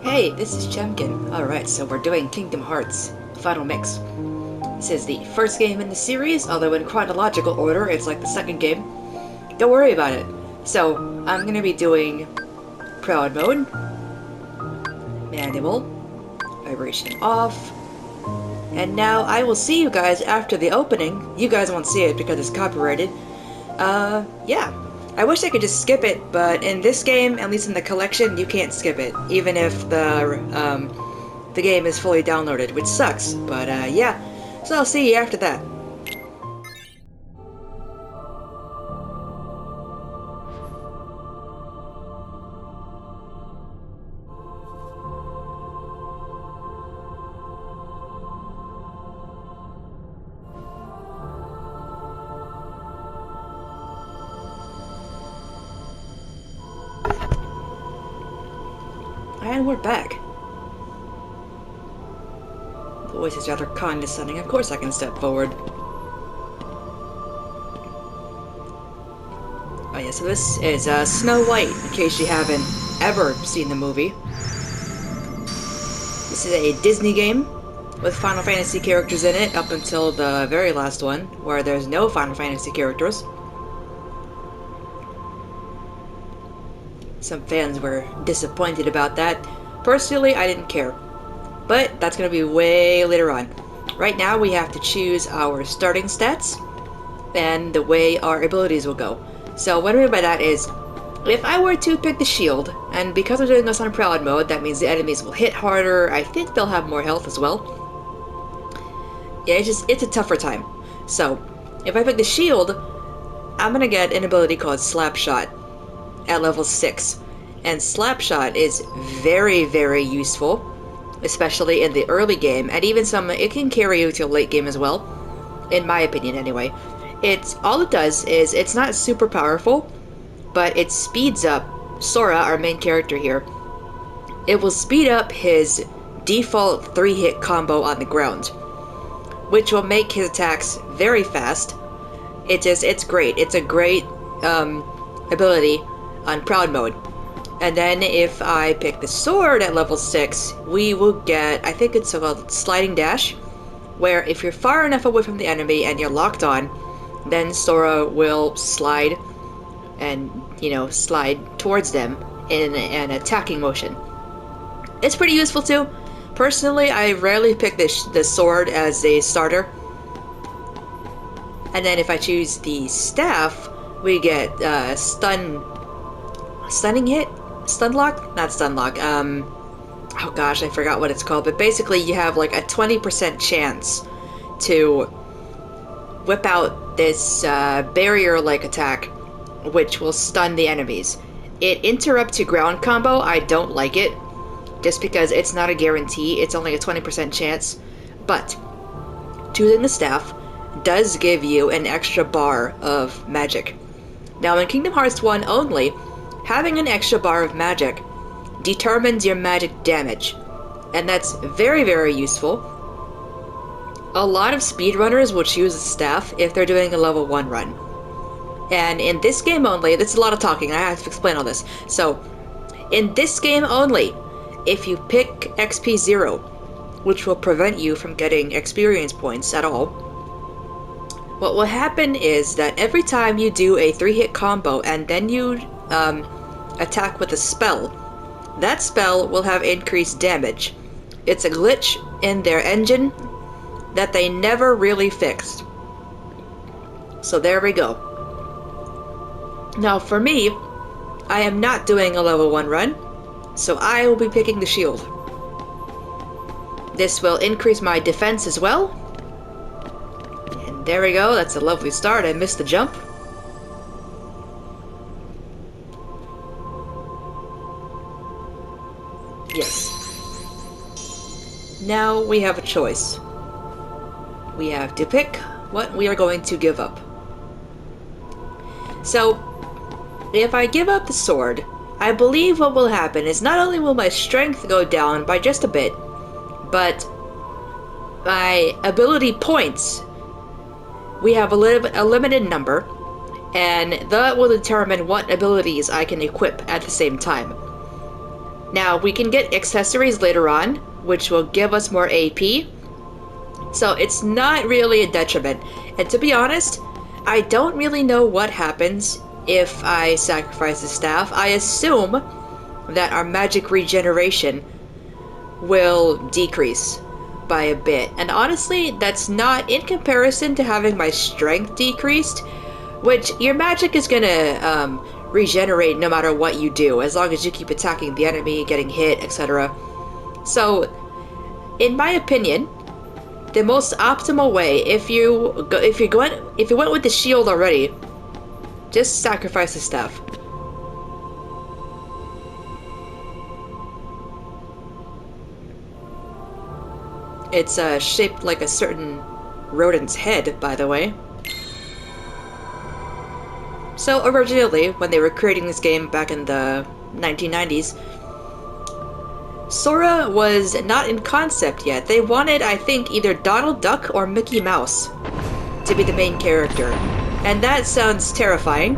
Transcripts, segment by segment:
Hey, this is Chemkin. Alright, so we're doing Kingdom Hearts Final Mix. This is the first game in the series, although in chronological order, it's like the second game. Don't worry about it. So, I'm gonna be doing Proud Mode, Manual, Vibration Off, and now I will see you guys after the opening. You guys won't see it because it's copyrighted. Yeah. I wish I could just skip it, but in this game, at least in the collection, you can't skip it, even if the game is fully downloaded, which sucks, but yeah. So I'll see you after that. And we're back. The voice is rather condescending. Of course I can step forward. Oh yeah, so this is Snow White, in case you haven't ever seen the movie. This is a Disney game with Final Fantasy characters in it up until the very last one, where there's no Final Fantasy characters. Some fans were disappointed about that. Personally, I didn't care. But that's going to be way later on. Right now, we have to choose our starting stats and the way our abilities will go. So what I mean by that is, if I were to pick the shield, and because I'm doing this on Proud Mode, that means the enemies will hit harder. I think they'll have more health as well. Yeah, it's a tougher time. So, if I pick the shield, I'm going to get an ability called Slapshot at level 6. And Slapshot is very, very useful, especially in the early game, and even it can carry you to late game as well, in my opinion anyway. All it does is, it's not super powerful, but it speeds up Sora, our main character here. It will speed up his default 3-hit combo on the ground, which will make his attacks very fast. It's great. It's a great ability on Proud Mode. And then if I pick the sword at level 6, we will get, I think it's called Sliding Dash, where if you're far enough away from the enemy and you're locked on, then Sora will slide and, slide towards them in an attacking motion. It's pretty useful too. Personally, I rarely pick the sword as a starter. And then if I choose the staff, we get stunning hit? Stun lock? Not stun lock. Oh gosh, I forgot what it's called. But basically, you have like a 20% chance to whip out this barrier-like attack, which will stun the enemies. It interrupts your ground combo. I don't like it, just because it's not a guarantee. It's only a 20% chance. But choosing the staff does give you an extra bar of magic. Now, in Kingdom Hearts 1 only, having an extra bar of magic determines your magic damage, and that's very, very useful. A lot of speedrunners will choose the staff if they're doing a level 1 run. And in this game only, this is a lot of talking, I have to explain all this. So, in this game only, if you pick XP 0, which will prevent you from getting experience points at all, what will happen is that every time you do a 3-hit combo and then you attack with a spell, that spell will have increased damage. It's a glitch in their engine that they never really fixed. So there we go. Now for me, I am not doing a level 1 run, so I will be picking the shield. This will increase my defense as well. And there we go, that's a lovely start. I missed the jump. Yes. Now we have a choice. We have to pick what we are going to give up. So, if I give up the sword, I believe what will happen is not only will my strength go down by just a bit, but my ability points, we have a limited number, and that will determine what abilities I can equip at the same time. Now, we can get accessories later on, which will give us more AP. So it's not really a detriment. And to be honest, I don't really know what happens if I sacrifice the staff. I assume that our magic regeneration will decrease by a bit. And honestly, that's not in comparison to having my strength decreased, which your magic is gonna regenerate no matter what you do, as long as you keep attacking the enemy, getting hit, etc. So, in my opinion, the most optimal way, if you went with the shield already, just sacrifice the staff. It's shaped like a certain rodent's head, by the way. So originally, when they were creating this game back in the 1990s, Sora was not in concept yet. They wanted, I think, either Donald Duck or Mickey Mouse to be the main character. And that sounds terrifying.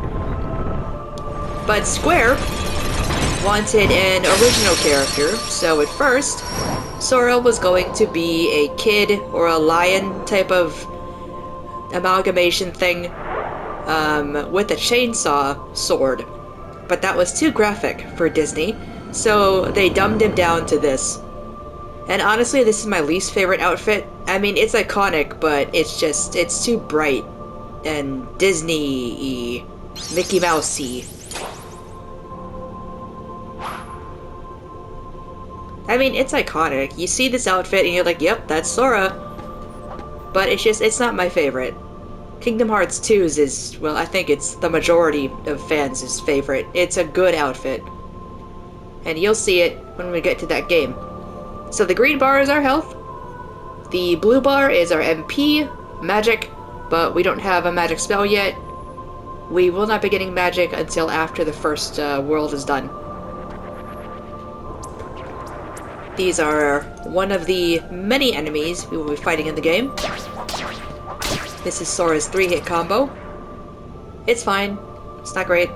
But Square wanted an original character, so at first, Sora was going to be a kid or a lion type of amalgamation thing with a chainsaw sword. But that was too graphic for Disney, so they dumbed him down to this. And honestly, this is my least favorite outfit. I mean, it's iconic, but it's too bright and Disney-y, Mickey Mouse-y. I mean, it's iconic. You see this outfit and you're like, yep, that's Sora. But it's not my favorite. Kingdom Hearts 2's is, well, I think it's the majority of fans' favorite. It's a good outfit. And you'll see it when we get to that game. So the green bar is our health. The blue bar is our MP, magic, but we don't have a magic spell yet. We will not be getting magic until after the first world is done. These are one of the many enemies we will be fighting in the game. This is Sora's 3-hit combo. It's fine. It's not great.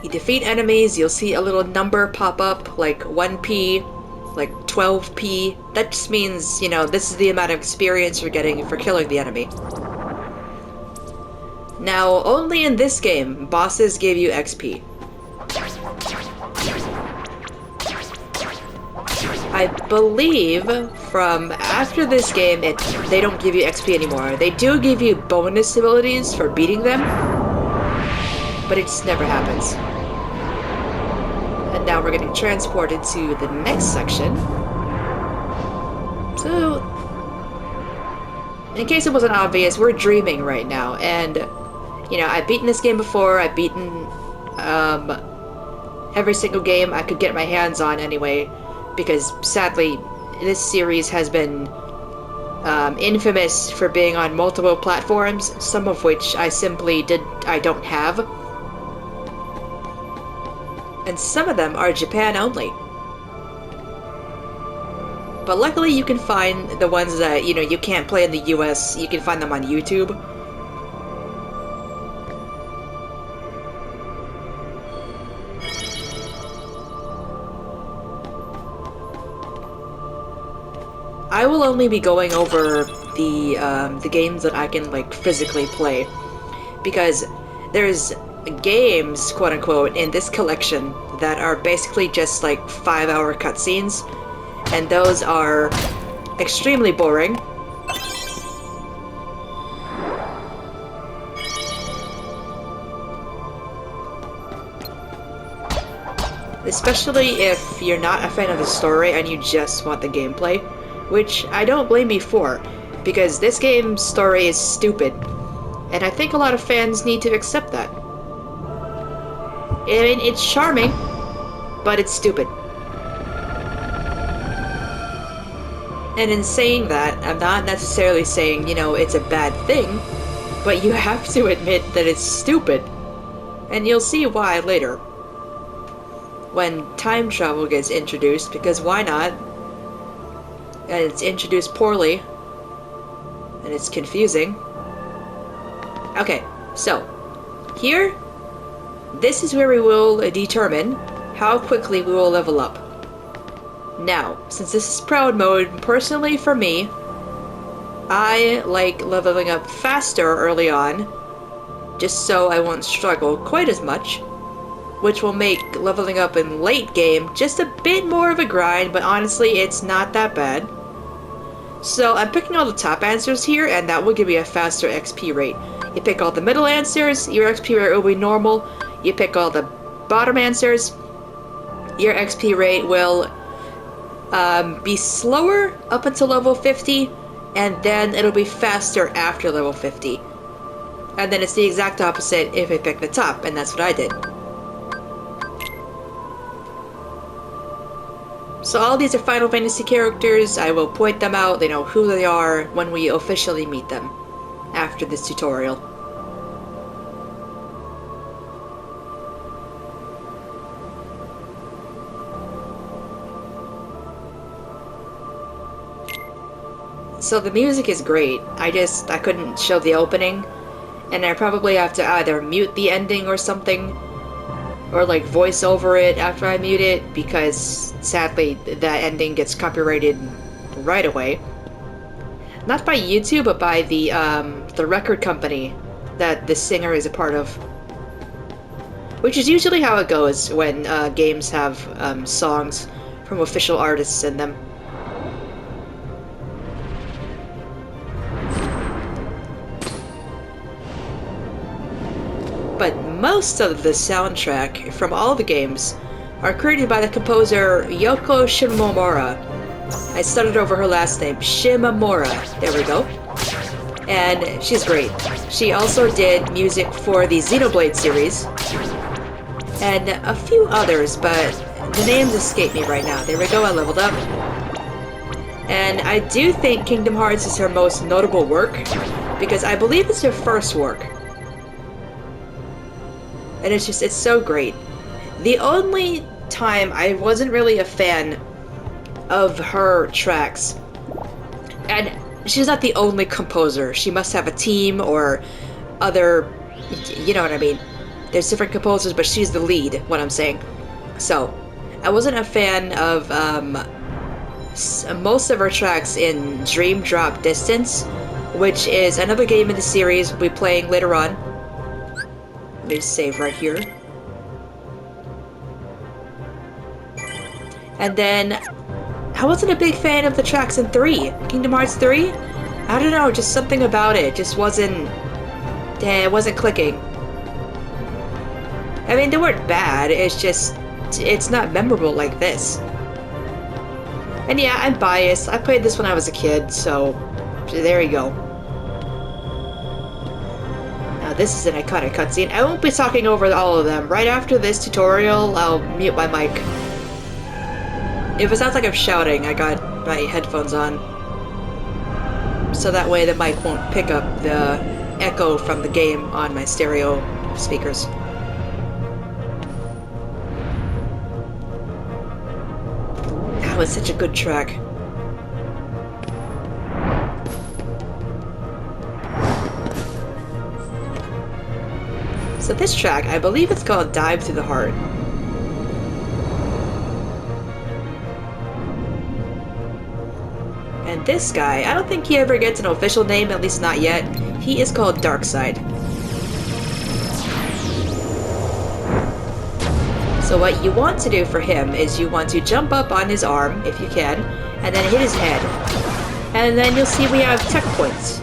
You defeat enemies, you'll see a little number pop up, like 1p, like 12p. That just means, you know, this is the amount of experience you're getting for killing the enemy. Now, only in this game, bosses give you XP. I believe from after this game, they don't give you XP anymore. They do give you bonus abilities for beating them, but it just never happens. And now we're getting transported to the next section. So, in case it wasn't obvious, we're dreaming right now, and you know, I've beaten this game before. I've beaten every single game I could get my hands on anyway, because sadly, this series has been infamous for being on multiple platforms, some of which I don't have. And some of them are Japan only. But luckily you can find the ones that, you know, you can't play in the US, you can find them on YouTube. I will only be going over the games that I can, like, physically play, because there's games, quote-unquote, in this collection that are basically just, like, 5-hour cutscenes, and those are extremely boring. Especially if you're not a fan of the story and you just want the gameplay. Which I don't blame you for, because this game's story is stupid, and I think a lot of fans need to accept that. I mean, it's charming, but it's stupid. And in saying that, I'm not necessarily saying, you know, it's a bad thing, but you have to admit that it's stupid. And you'll see why later. When time travel gets introduced, because why not? And it's introduced poorly, and it's confusing. Okay, so here, this is where we will determine how quickly we will level up. Now, since this is proud mode, personally for me, I like leveling up faster early on, just so I won't struggle quite as much, which will make leveling up in late game just a bit more of a grind, but honestly, it's not that bad. So I'm picking all the top answers here, and that will give you a faster XP rate. You pick all the middle answers, your XP rate will be normal. You pick all the bottom answers, your XP rate will be slower up until level 50, and then it'll be faster after level 50. And then it's the exact opposite if I pick the top, and that's what I did. So all these are Final Fantasy characters. I will point them out, they know who they are when we officially meet them after this tutorial. So the music is great. I couldn't show the opening, and I probably have to either mute the ending or something, or like voice over it after I mute it, because sadly that ending gets copyrighted right away. Not by YouTube, but by the record company that the singer is a part of. Which is usually how it goes when games have songs from official artists in them. But most of the soundtrack from all the games are created by the composer Yoko Shimomura. I stuttered over her last name, Shimomura. There we go. And she's great. She also did music for the Xenoblade series, and a few others, but the names escape me right now. There we go, I leveled up. And I do think Kingdom Hearts is her most notable work, because I believe it's her first work. And it's so great. The only time I wasn't really a fan of her tracks, and she's not the only composer, she must have a team or other, you know what I mean. There's different composers, but she's the lead, what I'm saying. So, I wasn't a fan of most of her tracks in Dream Drop Distance, which is another game in the series we'll be playing later on. Let me save right here. And then, I wasn't a big fan of the tracks in 3. Kingdom Hearts 3? I don't know, just something about it just wasn't... it wasn't clicking. I mean, they weren't bad, it's just... it's not memorable like this. And yeah, I'm biased. I played this when I was a kid, so... there you go. Now this is an iconic cutscene. I won't be talking over all of them. Right after this tutorial, I'll mute my mic. If it sounds like I'm shouting, I got my headphones on. So that way the mic won't pick up the echo from the game on my stereo speakers. That was such a good track. So this track, I believe it's called Dive to the Heart. And this guy, I don't think he ever gets an official name, at least not yet. He is called Darkseid. So what you want to do for him is you want to jump up on his arm, if you can, and then hit his head. And then you'll see we have tech points.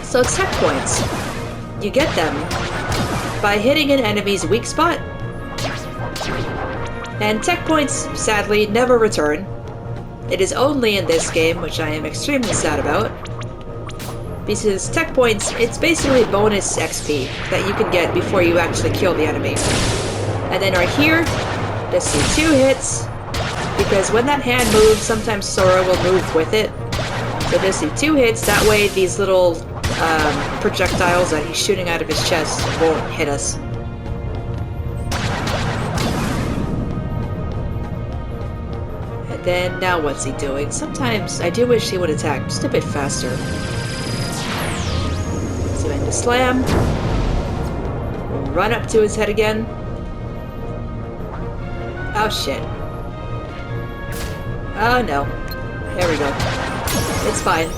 So tech points, you get them by hitting an enemy's weak spot. And tech points, sadly, never return. It is only in this game, which I am extremely sad about, because tech points, it's basically bonus XP that you can get before you actually kill the enemy. And then right here, just do 2 hits, because when that hand moves, sometimes Sora will move with it. So just do 2 hits, that way these little projectiles that he's shooting out of his chest won't hit us. And then, now what's he doing? Sometimes I do wish he would attack just a bit faster. So into slam, run up to his head again. Oh shit. Oh no. There we go. It's fine.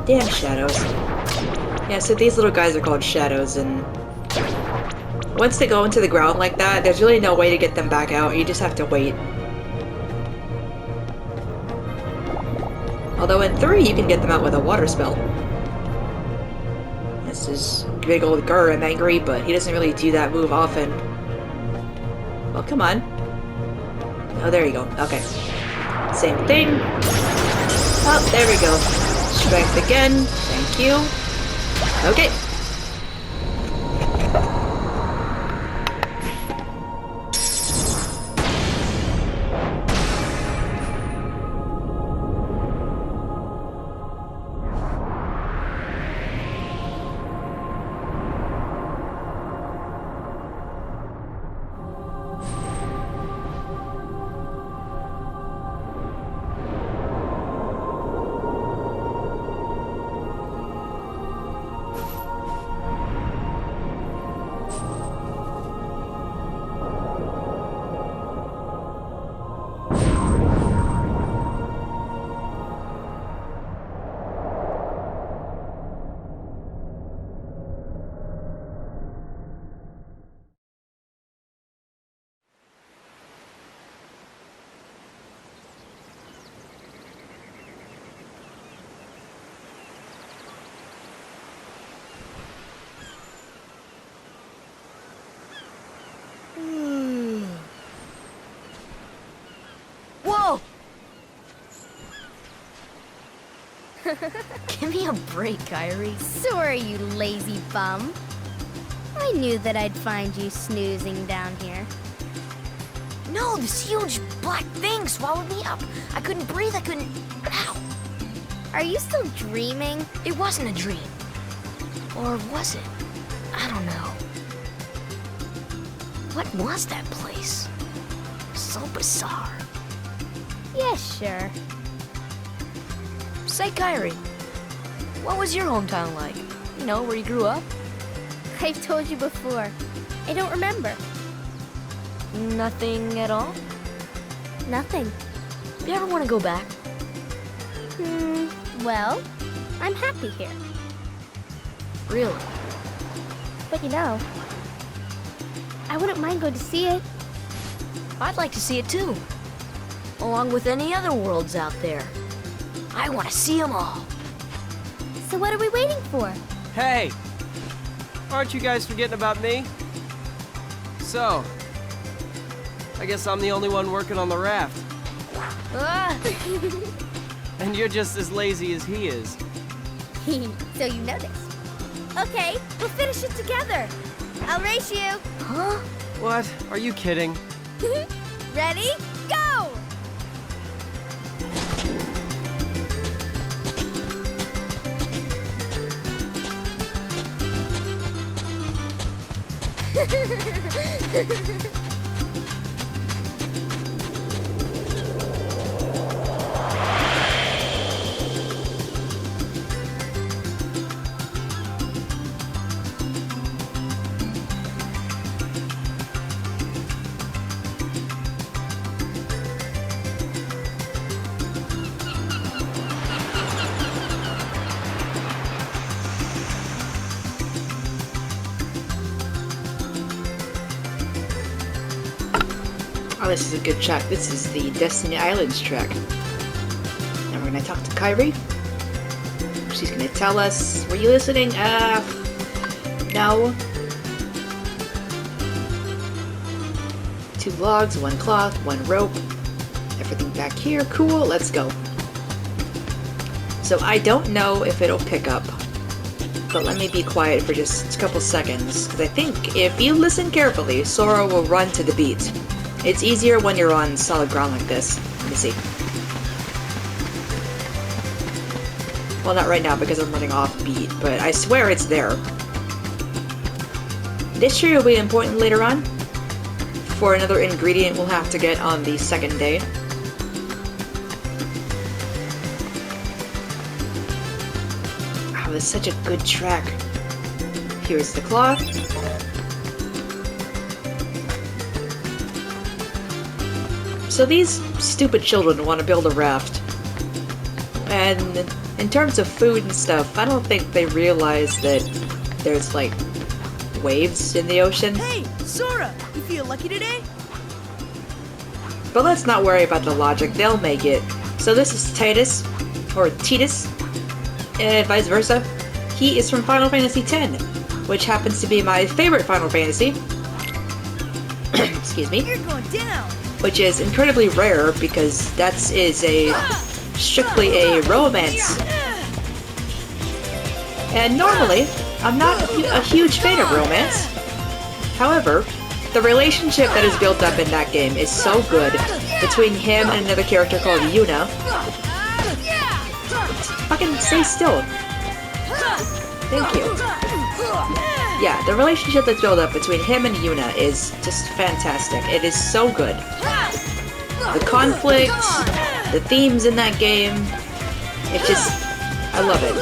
Damn shadows. Yeah, so these little guys are called shadows, and once they go into the ground like that, there's really no way to get them back out. You just have to wait. Although in 3, you can get them out with a water spell. This is big old Gurren angry, but he doesn't really do that move often. Well, come on. Oh, there you go. Okay. Same thing. Oh, there we go. Strength again. Thank you. Okay. Whoa! Give me a break, Kyrie. Sorry, you lazy bum. I knew that I'd find you snoozing down here. No, this huge black thing swallowed me up. I couldn't breathe, I couldn't... Ow! Are you still dreaming? It wasn't a dream. Or was it? I don't know. What was that place? So bizarre. Yeah, sure. Say, Kyrie, what was your hometown like? You know, where you grew up? I've told you before. I don't remember. Nothing at all? Nothing. You ever want to go back? Well, I'm happy here. Really? But you know, I wouldn't mind going to see it. I'd like to see it too. Along with any other worlds out there. I want to see them all. So what are we waiting for? Hey! Aren't you guys forgetting about me? So, I guess I'm the only one working on the raft. Ah! And you're just as lazy as he is. So you know this. Okay, we'll finish it together. I'll race you. Huh? What? Are you kidding? Ready? Go! Oh, this is a good track. This is the Destiny Islands track. And we're gonna talk to Kyrie. She's gonna tell us, were you listening? No. 2 logs, 1 cloth, 1 rope. Everything back here, cool, let's go. So I don't know if it'll pick up, but let me be quiet for just a couple seconds, because I think if you listen carefully, Sora will run to the beat. It's easier when you're on solid ground like this. Let me see. Well, not right now because I'm running off beat, but I swear it's there. This tree will be important later on, for another ingredient we'll have to get on the 2nd day. Oh, this is such a good track. Here's the cloth. So these stupid children want to build a raft. And in terms of food and stuff, I don't think they realize that there's like waves in the ocean. Hey, Sora, you feel lucky today? But let's not worry about the logic, they'll make it. So this is Titus, or Titus, and vice versa. He is from Final Fantasy X, which happens to be my favorite Final Fantasy. Excuse me. You're going down. Which is incredibly rare because that is strictly a romance. And normally, I'm not a huge fan of romance. However, the relationship that is built up in that game is so good between him and another character called Yuna. Fucking stay still. Thank you. Yeah, the relationship that's built up between him and Yuna is just fantastic. It is so good. The conflict, the themes in that game, it just... I love it.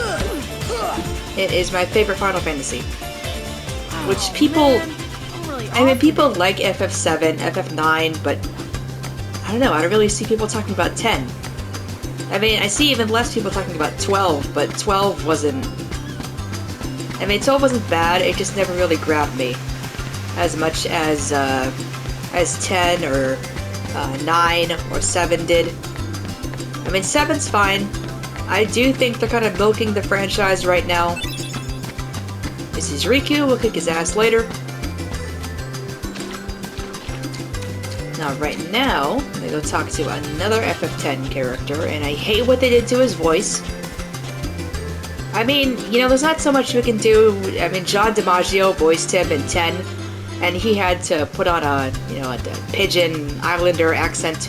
It is my favorite Final Fantasy. Which people... I mean, people like FF7, FF9, but... I don't know, I don't really see people talking about 10. I mean, I see even less people talking about 12, but 12 wasn't... I mean, 12 wasn't bad, it just never really grabbed me as much as 10 or 9 or 7 did. I mean, 7's fine. I do think they're kind of milking the franchise right now. This is Riku, we'll kick his ass later. Now, right now, I'm gonna go talk to another FF10 character, and I hate what they did to his voice. I mean, you know, there's not so much we can do. I mean, John DiMaggio voiced him in 10, and he had to put on a, you know, a Pigeon Islander accent.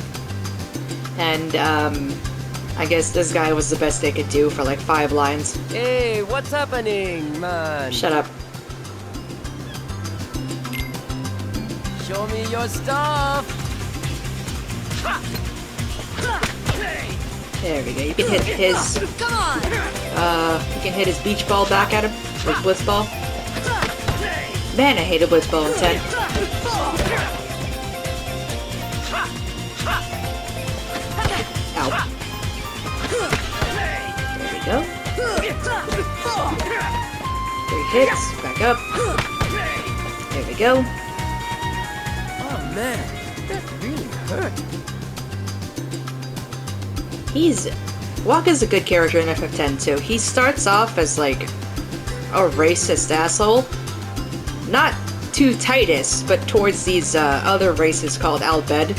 And, I guess this guy was the best they could do for like 5 lines. Hey, what's happening, man? Shut up. Show me your stuff. There we go. You can hit his... Come on! you can hit his beach ball back at him with Blitz Ball. Man, I hated Blitz Ball in 10. Ow. There we go. 3 hits, back up. There we go. Oh man, that really hurt. Wakka's a good character in FF10 too. He starts off as like a racist asshole. Not to Titus, but towards these other races called Al Bhed.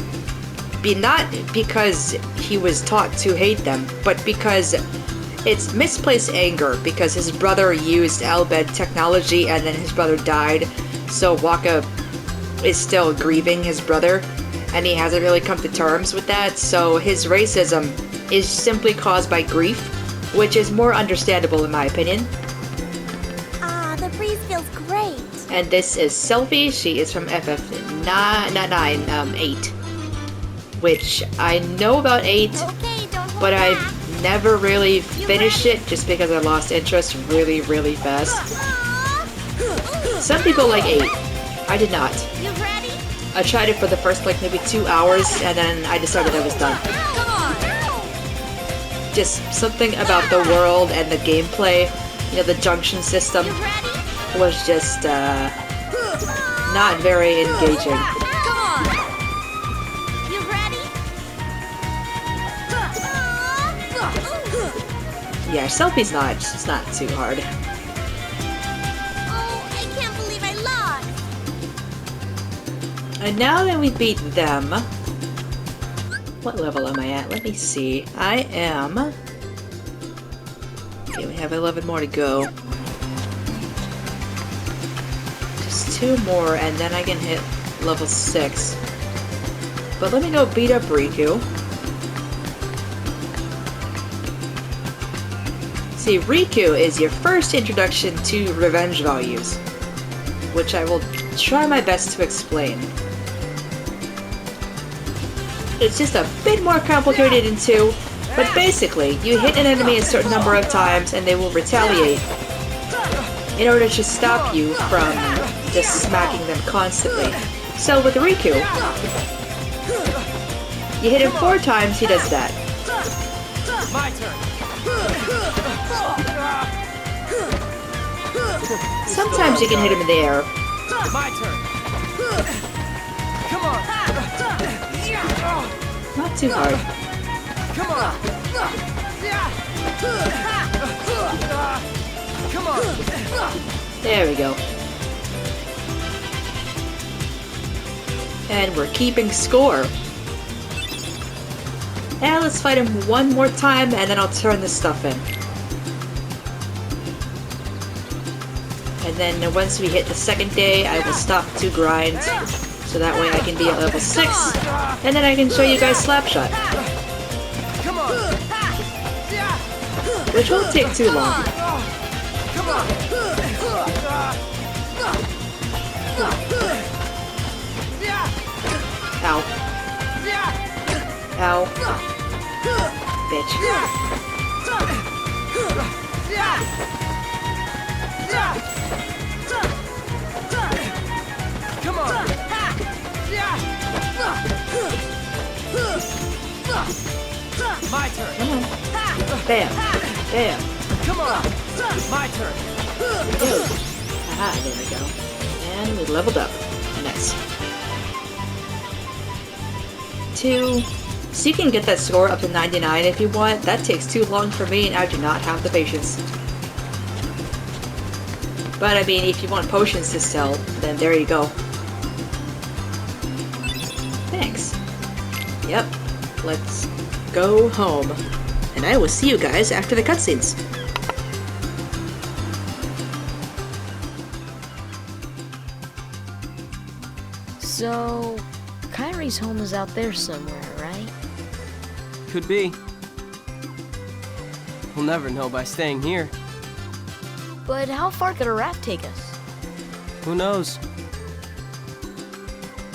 Not because he was taught to hate them, but because it's misplaced anger because his brother used Al Bhed technology and then his brother died. So Wakka is still grieving his brother and he hasn't really come to terms with that. So his racism is simply caused by grief, which is more understandable in my opinion. Ah, the breeze feels great. And this is Selphie. She is from FF9, 8. Which I know about 8, Okay, don't hold but back. I've never really finished it just because I lost interest really, really fast. Aw. Some people like 8. I did not. You ready? I tried it for the first like maybe 2 hours and then I decided I was done. Come on. Just something about the world and the gameplay, you know, the junction system You ready? was just not very engaging. Come on. You ready? Yeah, Selphie's not, it's not too hard. Oh, I can't believe I lost. And now that we beat them, what level am I at? Let me see. I am... Okay, we have 11 more to go. Just 2 more, and then I can hit level 6. But let me go beat up Riku. See, Riku is your first introduction to revenge values, which I will try my best to explain. It's just a bit more complicated in 2, but basically, you hit an enemy a certain number of times and they will retaliate in order to stop you from just smacking them constantly. So with Riku, You hit him 4 times, he does that. My turn. Sometimes you can hit him in the air. My turn. Come on. Not too hard. Come on. Come on. There we go. And we're keeping score. And let's fight him one more time, and then I'll turn this stuff in. And then once we hit the second day, I will stop to grind, so that way I can be at level 6, and then I can show you guys Slapshot, Come on. which won't take too long. Come on. Ow. Ow. Bitch. Come on. My turn. Come on. Bam. Bam. Come on. My turn. Ew. Aha, there we go. And we leveled up. Nice. 2. So you can get that score up to 99 if you want. That takes too long for me and I do not have the patience. But I mean, if you want potions to sell, then there you go. Thanks. Yep. Let's go home. And I will see you guys after the cutscenes. So, Kyrie's home is out there somewhere, right? Could be. We'll never know by staying here. But how far could a raft take us? Who knows?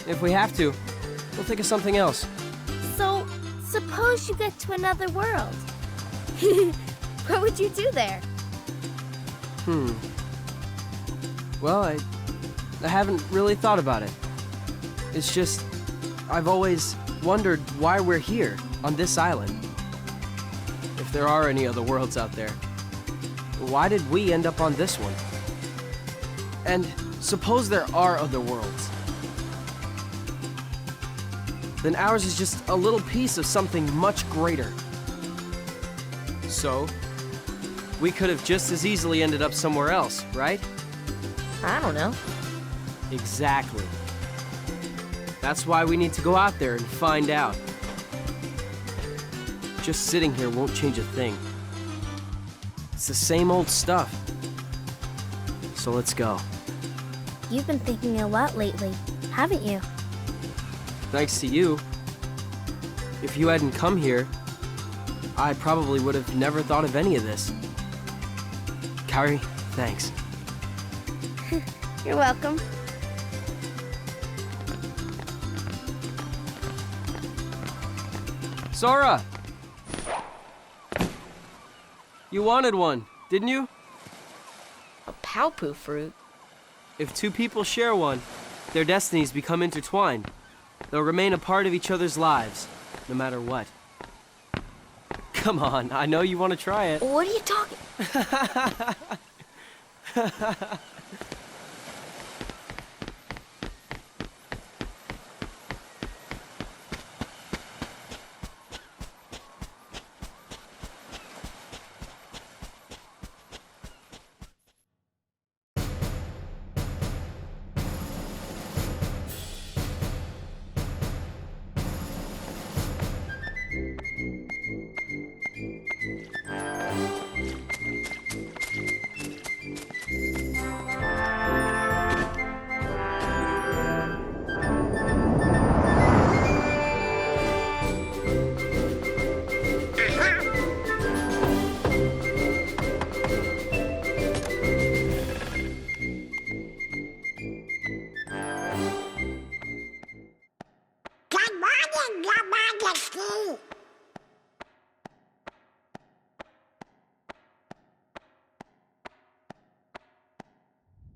If we have to, we'll think of something else. So, suppose you get to another world. What would you do there? Well, I haven't really thought about it. It's just, I've always wondered why we're here, on this island. If there are any other worlds out there, why did we end up on this one? And suppose there are other worlds. Then ours is just a little piece of something much greater. So, we could have just as easily ended up somewhere else, right? I don't know. Exactly. That's why we need to go out there and find out. Just sitting here won't change a thing. It's the same old stuff. So let's go. You've been thinking a lot lately, haven't you? Thanks to you. If you hadn't come here, I probably would have never thought of any of this. Kyrie, thanks. You're welcome. Sora! You wanted one, didn't you? A Palpu fruit? If two people share one, their destinies become intertwined. They'll remain a part of each other's lives, no matter what. Come on, I know you want to try it. What are you talking?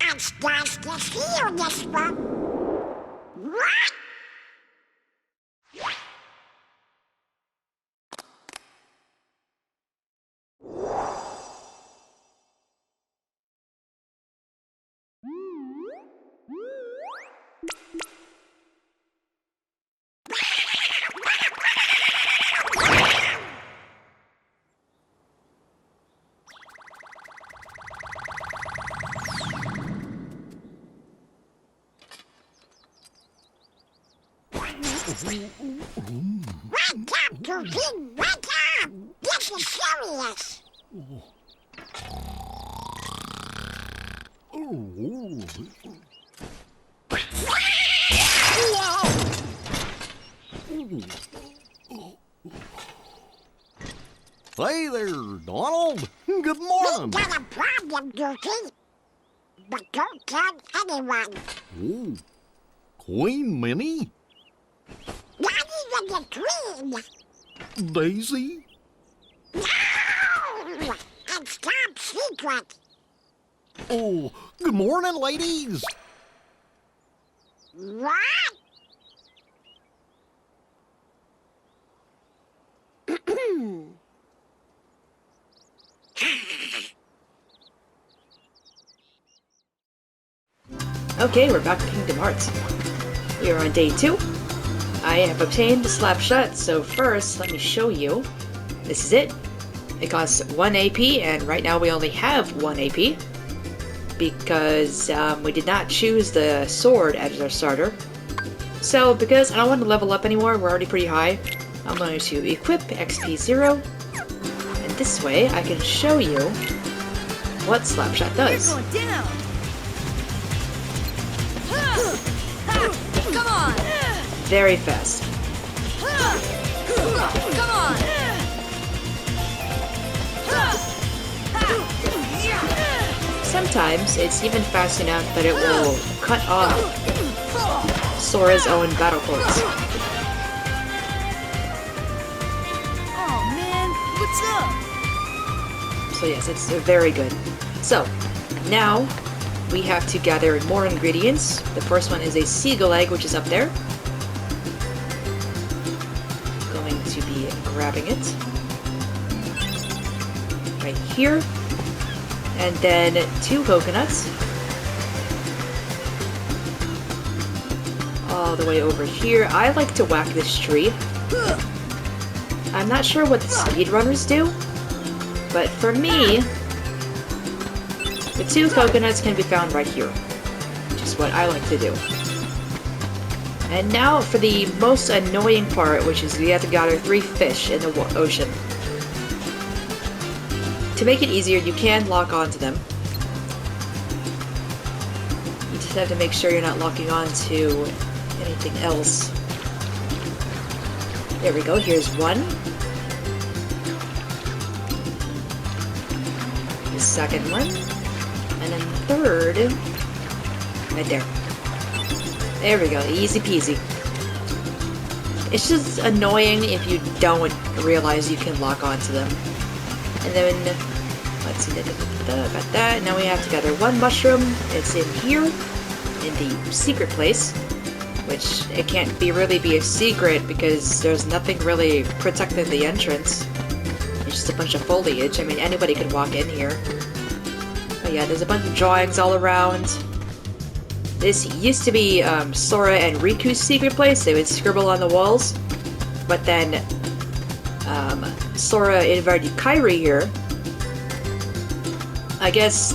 It's nice to see you this one. What? Wake up, Goofy! Wake up! This is serious! Hey there, Donald. Good We morning. got a problem, Goofy. But don't tell anyone. Oh, Queen Minnie? Not even the Queen. Daisy? No! It's top secret. Oh, good morning, ladies. What? Okay, we're back to Kingdom Hearts. We are on day 2. I have obtained the Slapshot, so first, let me show you. This is it. It costs 1 AP, and right now we only have 1 AP. Because we did not choose the sword as our starter. So, because I don't want to level up anymore, we're already pretty high, I'm going to equip XP 0. And this way, I can show you what Slapshot You're does. going down. Come on! Very fast. Come on! Sometimes it's even fast enough that it will cut off Sora's own battle cords. Oh man, what's up? So yes, it's very good. So, now we have to gather more ingredients. The first one is a seagull egg, which is up there. Going to be grabbing it. Right here. And then 2 coconuts. All the way over here. I like to whack this tree. I'm not sure what the speedrunners do, but for me, the 2 coconuts can be found right here. Which is what I like to do. And now for the most annoying part, which is you have to gather 3 fish in the ocean. To make it easier, you can lock onto them. You just have to make sure you're not locking onto anything else. There we go, here's 1. The second one. And then the third. Right there. There we go, easy peasy. It's just annoying if you don't realize you can lock onto them. And then, let's see, got that. Now we have to gather 1 mushroom. It's in here, in the secret place, which it can't really be a secret because there's nothing really protecting the entrance. It's just a bunch of foliage. I mean, anybody could walk in here. But yeah, there's a bunch of drawings all around. This used to be Sora and Riku's secret place. They would scribble on the walls, but then Sora invited Kairi here. I guess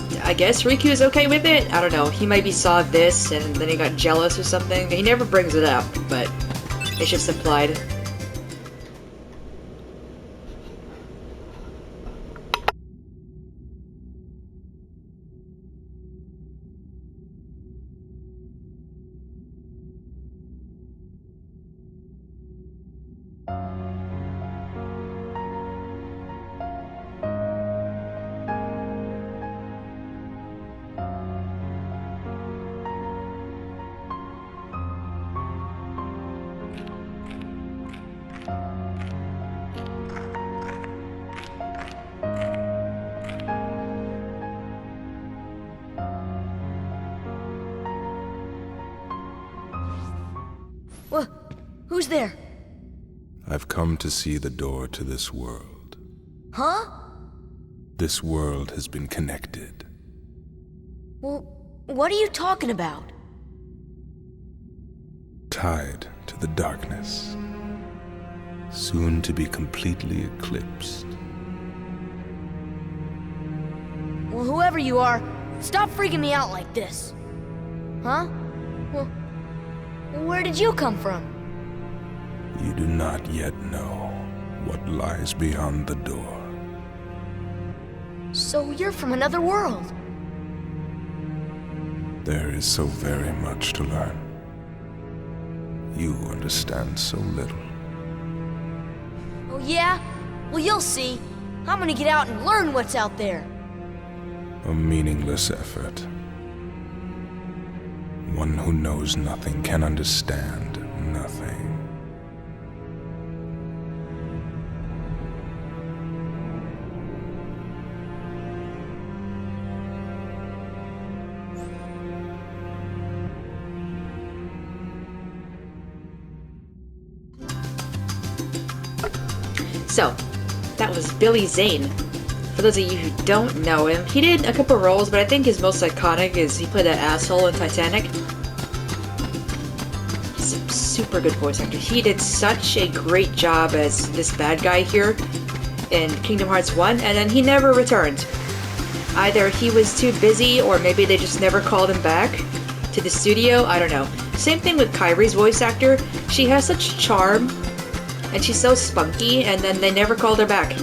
Riku is okay with it? I don't know. He maybe saw this and then he got jealous or something. He never brings it up, but it's just implied. Well, who's there? I've come to see the door to this world. Huh? This world has been connected. Well, what are you talking about? tied to the darkness, soon to be completely eclipsed. Well, whoever you are, stop freaking me out like this. Huh? Well, where did you come from? You do not yet know what lies beyond the door. So you're from another world. There is so very much to learn. You understand so little. Oh yeah? Well, you'll see. I'm gonna get out and learn what's out there. A meaningless effort. One who knows nothing can understand nothing. So, that was Billy Zane. For those of you who don't know him, he did a couple roles, but I think his most iconic is he played that asshole in Titanic. He's a super good voice actor. He did such a great job as this bad guy here in Kingdom Hearts 1, and then he never returned. Either he was too busy, or maybe they just never called him back to the studio, I don't know. Same thing with Kairi's voice actor. She has such charm, and she's so spunky, and then they never called her back.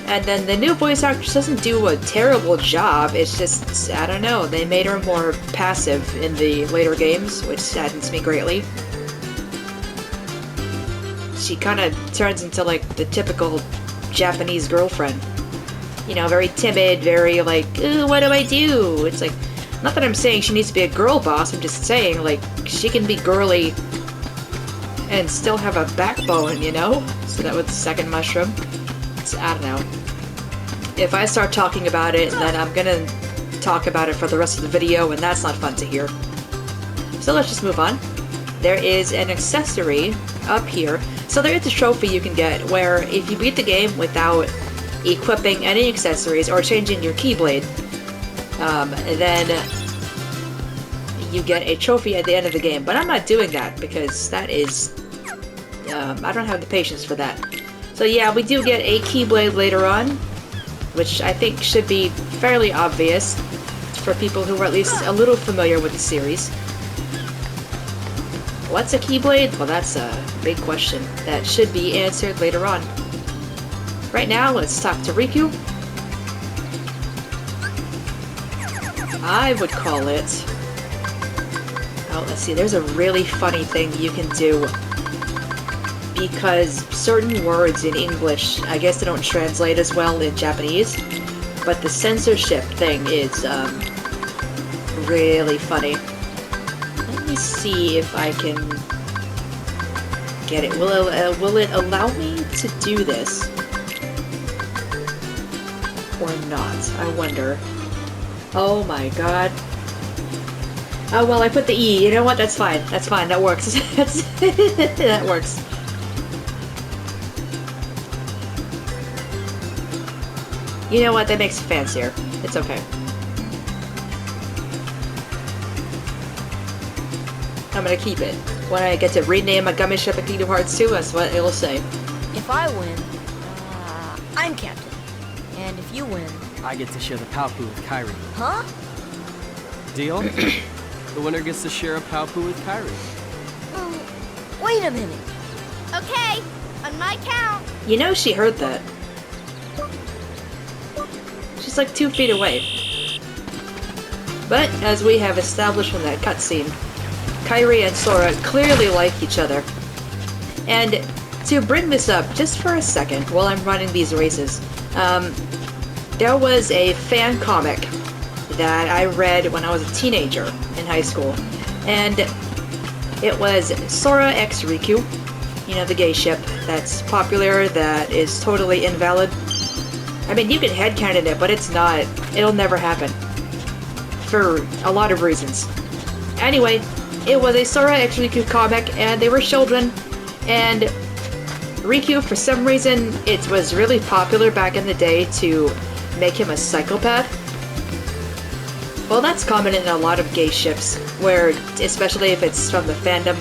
And then the new voice actress doesn't do a terrible job, it's just, I don't know, they made her more passive in the later games, which saddens me greatly. She kind of turns into like the typical Japanese girlfriend. You know, very timid, very like, ooh, what do I do? It's like, not that I'm saying she needs to be a girl boss, I'm just saying, like, she can be girly and still have a backbone, you know? So that was the second mushroom. So, I don't know. If I start talking about it, then I'm gonna talk about it for the rest of the video, and that's not fun to hear. So let's just move on. There is an accessory up here. So there is a trophy you can get where if you beat the game without equipping any accessories or changing your Keyblade, then you get a trophy at the end of the game. But I'm not doing that because that is... I don't have the patience for that. So yeah, we do get a Keyblade later on, which I think should be fairly obvious for people who are at least a little familiar with the series. What's a Keyblade? Well, that's a big question that should be answered later on. Right now, let's talk to Riku. I would call it... Oh, let's see, there's a really funny thing you can do. Because certain words in English, I guess they don't translate as well in Japanese, but the censorship thing is really funny. Let me see if I can get it. Will it allow me to do this? Or not? I wonder. Oh my god. Oh well, I put the E. You know what? That's fine. That's fine. That works. That works. You know what? That makes it fancier. It's okay. I'm gonna keep it. When I get to rename a gummy ship in Kingdom Hearts 2, that's what it'll say. If I win, I'm captain. And if you win... I get to share the Palpu with Kairi. Huh? Deal? The winner gets to share a Palpu with Kairi. Wait a minute. Okay, on my count. You know she heard that. She's like 2 feet away. But, as we have established from that cutscene, Kairi and Sora clearly like each other. And to bring this up just for a second while I'm running these races, there was a fan comic that I read when I was a teenager in high school. And it was Sora x Riku, you know, the gay ship that's popular, that is totally invalid. I mean, you can headcanon it, but it's not. It'll never happen. For a lot of reasons. Anyway, it was a Sora x Riku comic, and they were children, and Riku, for some reason, it was really popular back in the day to make him a psychopath. Well, that's common in a lot of gay ships, where, especially if it's from the fandom,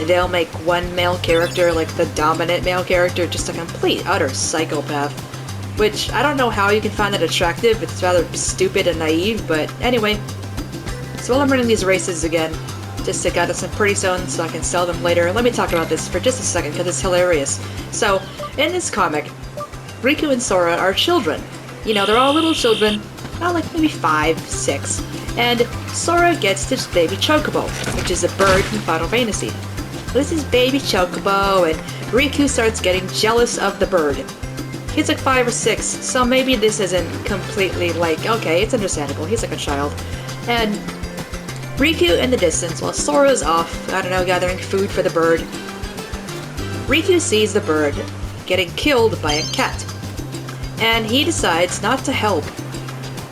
they'll make one male character, like the dominant male character, just a complete, utter psychopath. Which, I don't know how you can find that attractive, it's rather stupid and naive, but anyway. So while I'm running these races again, just to gather some pretty stones so I can sell them later, let me talk about this for just a second, because it's hilarious. So, in this comic, Riku and Sora are children. You know, they're all little children, like maybe 5, 6. And Sora gets this baby Chocobo, which is a bird from Final Fantasy. This is baby Chocobo, and Riku starts getting jealous of the bird. He's like 5 or 6, so maybe this isn't completely like, okay, it's understandable, he's like a child. And Riku in the distance, while Sora's off, I don't know, gathering food for the bird, Riku sees the bird getting killed by a cat. And he decides not to help.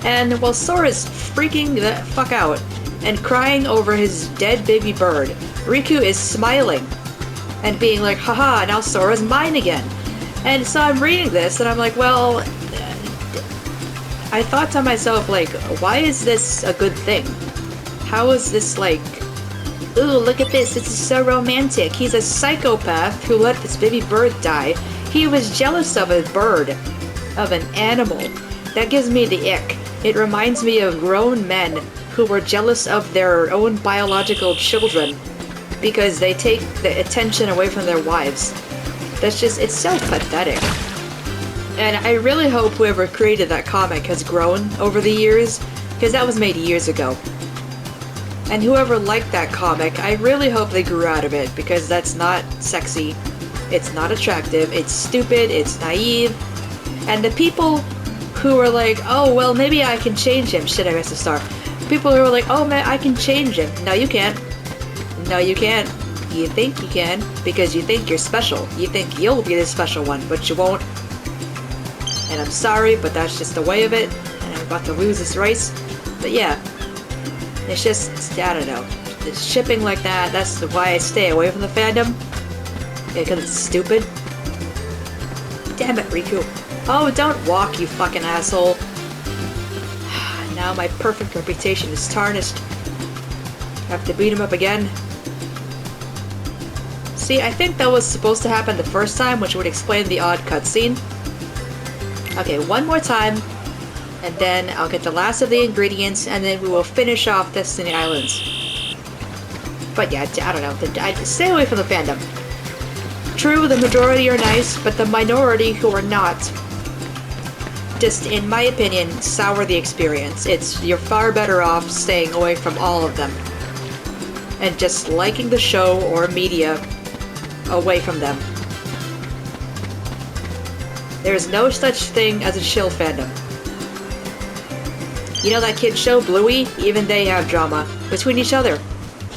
And while Sora's freaking the fuck out and crying over his dead baby bird, Riku is smiling and being like, haha, now Sora's mine again. And so I'm reading this and I'm like, well, I thought to myself, like, why is this a good thing? How is this like, ooh, look at this, this is so romantic. He's a psychopath who let this baby bird die. He was jealous of a bird, of an animal. That gives me the ick. It reminds me of grown men who were jealous of their own biological children because they take the attention away from their wives. That's just, it's so pathetic. And I really hope whoever created that comic has grown over the years, because that was made years ago. And whoever liked that comic, I really hope they grew out of it, because that's not sexy, it's not attractive, it's stupid, it's naive, and the people who are like, oh, well, maybe I can change him. Shit, I missed a star. People who are like, oh, man, I can change him. No, you can't. No, you can't. You think you can, because you think you're special. You think you'll be the special one, but you won't. And I'm sorry, but that's just the way of it. And I'm about to lose this race. But yeah, it's just, I don't know. It's shipping like that, that's why I stay away from the fandom. Because it's stupid. Damn it, Riku. Oh, don't walk, you fucking asshole. Now my perfect reputation is tarnished. Have to beat him up again. See, I think that was supposed to happen the first time, which would explain the odd cutscene. Okay, one more time, and then I'll get the last of the ingredients, and then we will finish off Destiny Islands. But yeah, I don't know. I stay away from the fandom. True, the majority are nice, but the minority who are not, just, in my opinion, sour the experience. You're far better off staying away from all of them. And just liking the show or media away from them. There's no such thing as a chill fandom. You know that kid show, Bluey? Even they have drama between each other.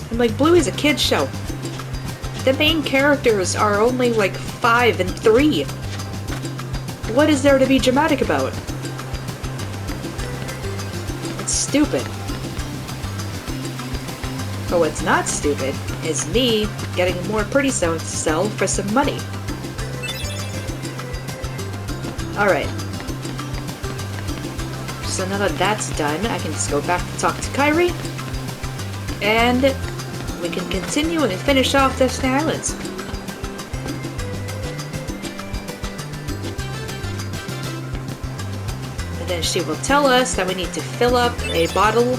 I'm like, Bluey's a kid's show. The main characters are only like 5 and 3. What is there to be dramatic about? It's stupid. But what's not stupid is me getting more pretty stones to sell for some money. Alright. So now that that's done, I can just go back to talk to Kairi. And we can continue and finish off Destiny Islands. And then she will tell us that we need to fill up a bottle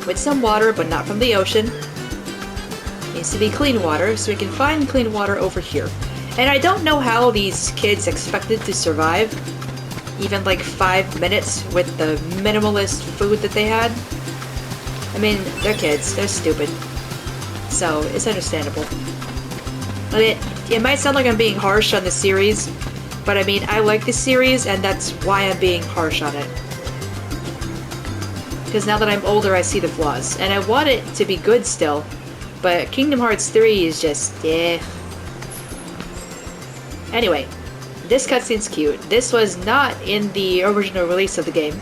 with some water, but not from the ocean. It needs to be clean water, so we can find clean water over here. And I don't know how these kids expected to survive even like 5 minutes with the minimalist food that they had. I mean, they're kids, they're stupid. So, it's understandable. It might sound like I'm being harsh on the series, but I mean, I like this series, and that's why I'm being harsh on it. Because now that I'm older, I see the flaws. And I want it to be good still, but Kingdom Hearts 3 is just, eh. Anyway, this cutscene's cute. This was not in the original release of the game.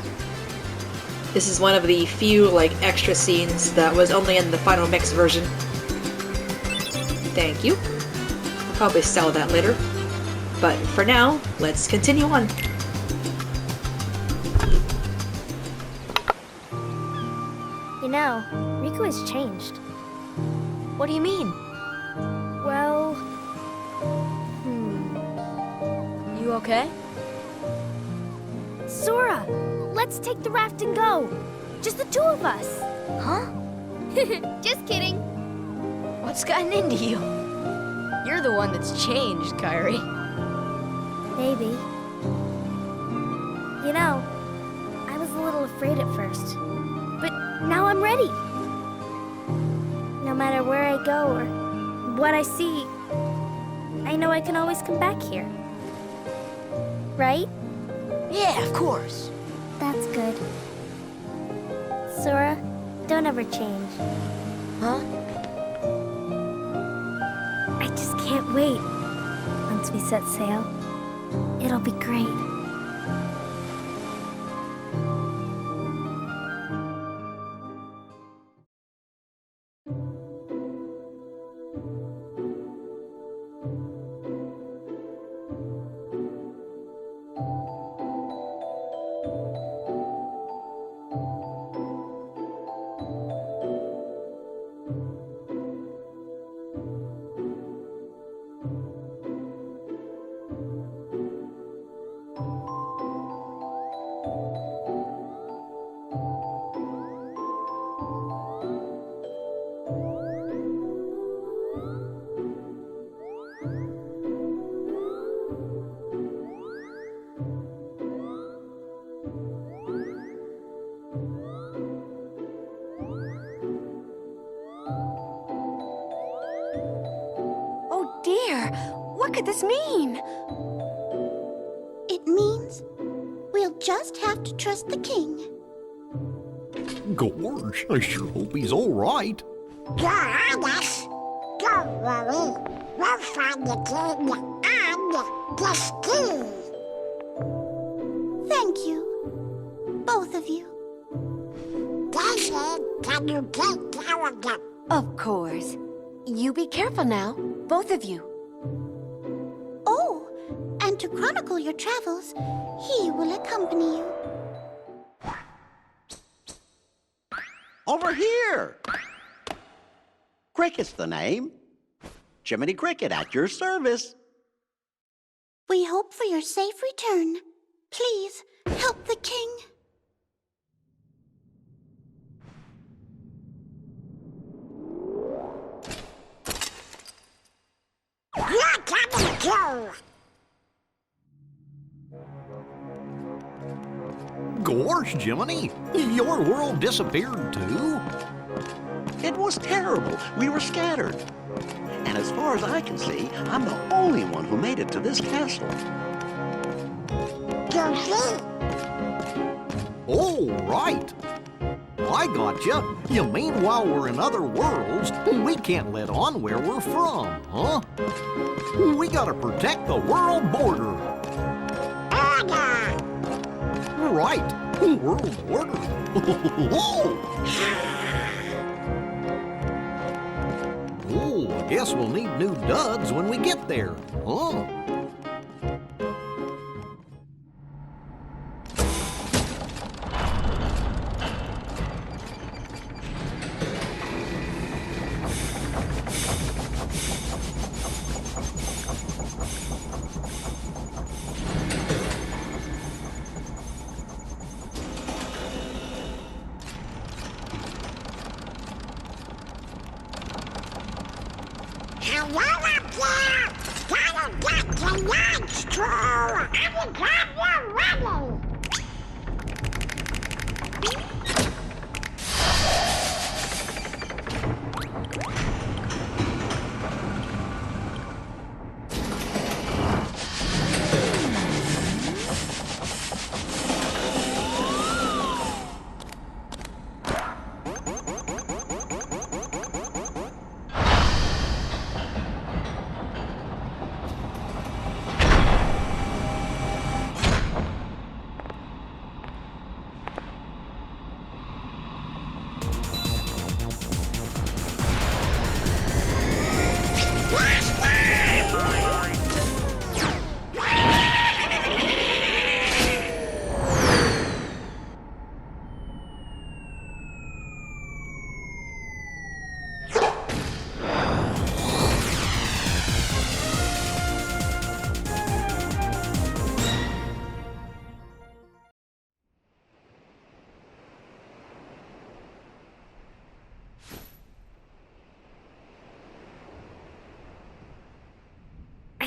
This is one of the few, like, extra scenes that was only in the final mix version. Thank you. I'll probably sell that later. But for now, let's continue on. know, Riku has changed. What do you mean? Well, You okay? Sora, let's take the raft and go. Just the two of us. Huh? Just kidding. What's gotten into you? You're the one that's changed, Kairi. Maybe. You know, I was a little afraid at first, but now I'm ready. No matter where I go or what I see, I know I can always come back here. Right? Yeah, of course. That's good. Sora, don't ever change. Huh? I just can't wait. Once we set sail, it'll be great. Oh dear, what could this mean? It means we'll just have to trust the king. Gorge, I sure hope he's all right. You're honest. Don't worry. We'll find the king and the ski. Thank you. Both of you. Daisy, can you take care of them? Of course. You be careful now, both of you. Oh, and to chronicle your travels, he will accompany you. Over here! Cricket's the name. Jiminy Cricket at your service. We hope for your safe return. Please, help the king. You're coming too! Gorge, Jiminy, your world disappeared too? It was terrible. We were scattered. And as far as I can see, I'm the only one who made it to this castle. Goofy! Oh, right. I gotcha. You mean while we're in other worlds, we can't let on where we're from, huh? We gotta protect the world border. Order! Right. World border. Oh, I guess we'll need new duds when we get there, huh? Hello up there! Gotta get to lunch, too! I'm glad you're ready!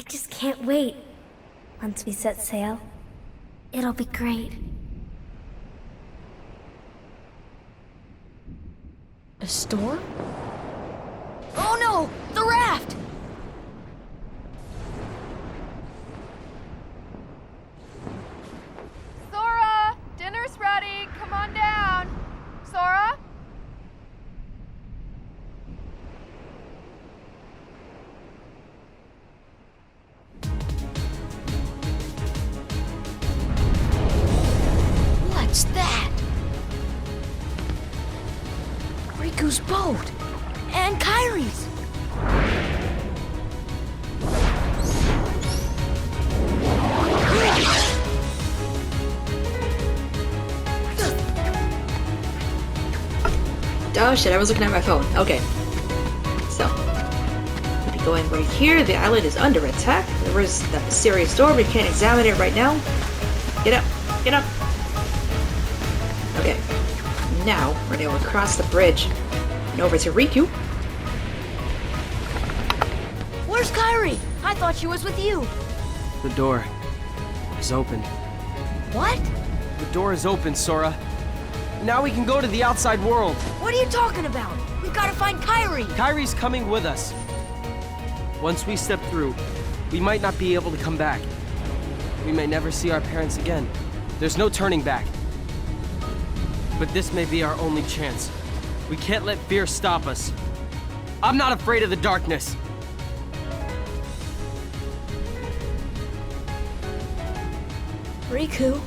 just can't wait. Once we set sail, it'll be great. A storm? Oh no! The raft! Sora! Dinner's ready! Come on down! Sora? What's that? Riku's boat! And Kairi's! Oh shit, I was looking at my phone. Okay. So, we'll be going right here. The island is under attack. There was that serious storm. We can't examine it right now. Get up! Get up! Okay. Now, we're gonna go across the bridge and over to Riku. Where's Kairi? I thought she was with you. The door is open. What? The door is open, Sora. Now we can go to the outside world. What are you talking about? We've got to find Kairi. Kairi's coming with us. Once we step through, we might not be able to come back. We may never see our parents again. There's no turning back. But this may be our only chance. We can't let fear stop us. I'm not afraid of the darkness. Riku.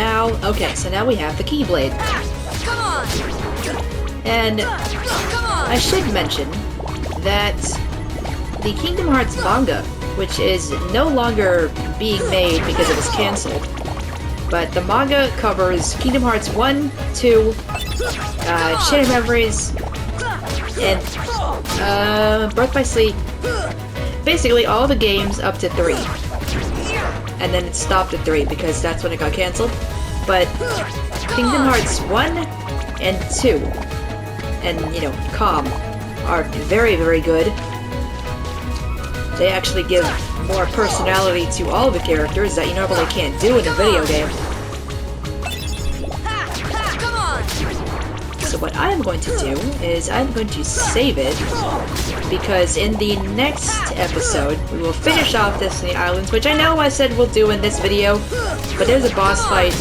Ow. Okay, so now we have the Keyblade. Come on! And Come on! I should mention that the Kingdom Hearts manga, which is no longer being made because it was cancelled, but the manga covers Kingdom Hearts 1, 2, Chain of Memories, and Birth by Sleep. Basically all the games up to 3. And then it stopped at 3 because that's when it got cancelled. But Kingdom Hearts 1 and 2, and, you know, Calm, are very, very good. They actually give more personality to all the characters that you normally can't do in a video game. Come on! So what I am going to do is I'm going to save it, because in the next episode we will finish off Destiny Islands, which I know I said we'll do in this video, but there's a boss fight,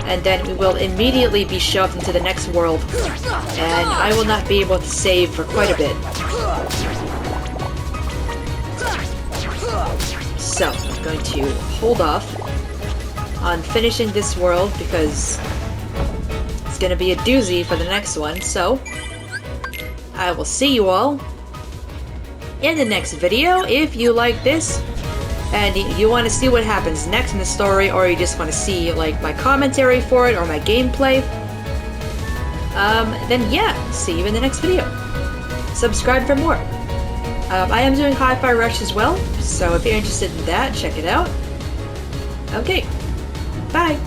and then we will immediately be shoved into the next world, and I will not be able to save for quite a bit. So, I'm going to hold off on finishing this world because it's going to be a doozy for the next one, so I will see you all in the next video. If you like this and you want to see what happens next in the story, or you just want to see like my commentary for it or my gameplay, then yeah, see you in the next video. Subscribe for more. I am doing Hi-Fi Rush as well, so if you're interested in that, check it out. Okay, bye!